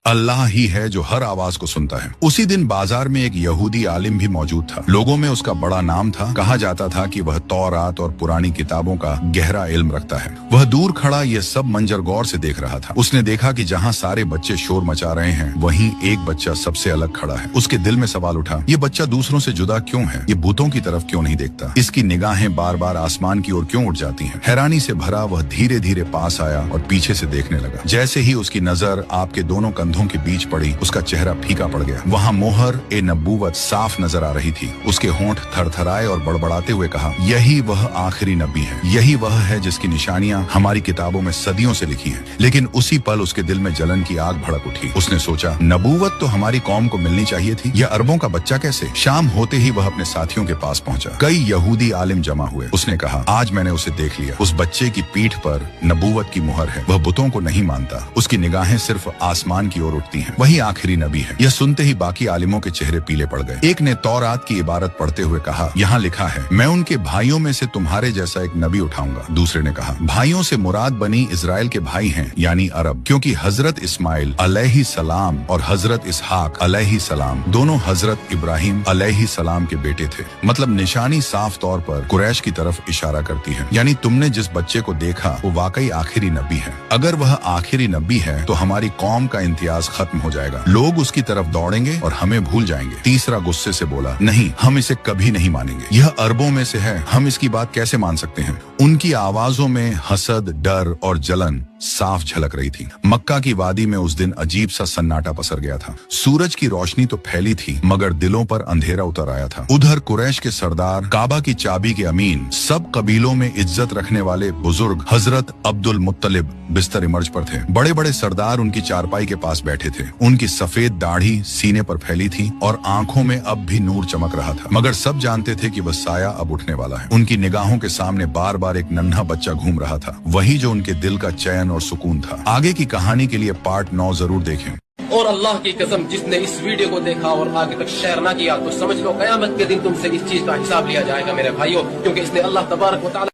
अल्लाह ही है जो हर आवाज को सुनता है। उसी दिन बाजार में एक यहूदी आलिम भी मौजूद था। लोगों में उसका बड़ा नाम था। कहा जाता था कि वह तौरात और पुरानी किताबों का गहरा इल्म रखता है। वह दूर खड़ा ये सब मंजर गौर से देख रहा था। उसने देखा कि जहाँ सारे बच्चे शोर मचा रहे हैं, वहीं एक बच्चा सबसे अलग खड़ा है। उसके दिल में सवाल उठा, ये बच्चा दूसरों से जुदा क्यों है? ये भूतों की तरफ क्यों नहीं देखता? इसकी निगाहें बार बार आसमान की ओर क्यों उठ जाती हैं? हैरानी से भरा वह धीरे धीरे पास आया और पीछे से देखने लगा। जैसे ही उसकी नजर आपके दोनों कंधों के बीच पड़ी, उसका चेहरा फीका पड़ गया। वहाँ मोहर ए नबूवत साफ नजर आ रही थी। उसके होंठ थरथराए और बड़बड़ाते हुए कहा, यही वह आखिरी नबी है। यही वह है जिसकी निशानियां हमारी किताबों में सदियों से लिखी हैं। लेकिन उसी पल उसके दिल में जलन की आग भड़क उठी। उसने सोचा, नबूवत तो हमारी कौम को मिलनी चाहिए थी। यह अरबों का बच्चा कैसे? शाम होते ही वह अपने साथियों के पास पहुंचा। कई यहूदी आलिम जमा हुए। उसने कहा, आज मैंने उसे देख लिया। उस बच्चे की पीठ पर नबूवत की मुहर है। वह बुतों को नहीं मानता। उसकी निगाहें सिर्फ आसमान की ओर उठती हैं। वही आखिरी नबी है। यह सुनते ही बाकी आलिमों के चेहरे पीले पड़ गए। एक ने तौरात की इबारत पढ़ते हुए कहा, यहाँ लिखा है, मैं उनके भाइयों में से तुम्हारे जैसा एक नबी उठाऊंगा। दूसरे ने कहा, भाइयों से मुराद बनी इजराइल के भाई हैं, यानी अरब, क्योंकि हजरत इस्माइल अलैहि सलाम और हजरत इसहाक अलैहि सलाम दोनों हजरत इब्राहिम अलैहि सलाम के बेटे थे। मतलब निशानी साफ तौर पर कुरैश की तरफ इशारा करती है। यानी तुमने जिस बच्चे को देखा वो वाकई आखिरी नबी है। अगर वह आखिरी नबी है तो हमारी कौम का इम्तियाज खत्म हो जाएगा। लोग उसकी तरफ दौड़ेंगे और हमें भूल जाएंगे। तीसरा गुस्से से बोला, नहीं, हम इसे कभी नहीं मानेंगे। यह अरबों में से है, हम इसकी बात कैसे मान सकते हैं? उनकी आवाजों में हसद, डर और जलन साफ झलक रही थी। मक्का की वादी में उस दिन अजीब सा सन्नाटा पसर गया था। सूरज की रोशनी तो फैली थी, मगर दिलों पर अंधेरा उतर आया था। उधर कुरैश के सरदार, काबा की चाबी के अमीन, सब कबीलों में इज्जत रखने वाले बुजुर्ग हजरत अब्दुल मुत्तलिब बिस्तर इमर्ज पर थे। बड़े बड़े सरदार उनकी चारपाई के पास बैठे थे। उनकी सफेद दाढ़ी सीने पर फैली थी और आंखों में अब भी नूर चमक रहा था। मगर सब जानते थे कि वह साया अब उठने वाला है। उनकी निगाहों के सामने बार बार एक नन्हा बच्चा घूम रहा था, वही जो उनके दिल का चैन और सुकून था। आगे की कहानी के लिए पार्ट 9 जरूर देखें। और अल्लाह की कसम, जिसने इस वीडियो को देखा और आगे तक शेयर ना किया तो समझ लो कयामत के दिन तुमसे इस चीज का हिसाब लिया जाएगा मेरे भाइयों, क्योंकि इसने अल्लाह तबारक व तआला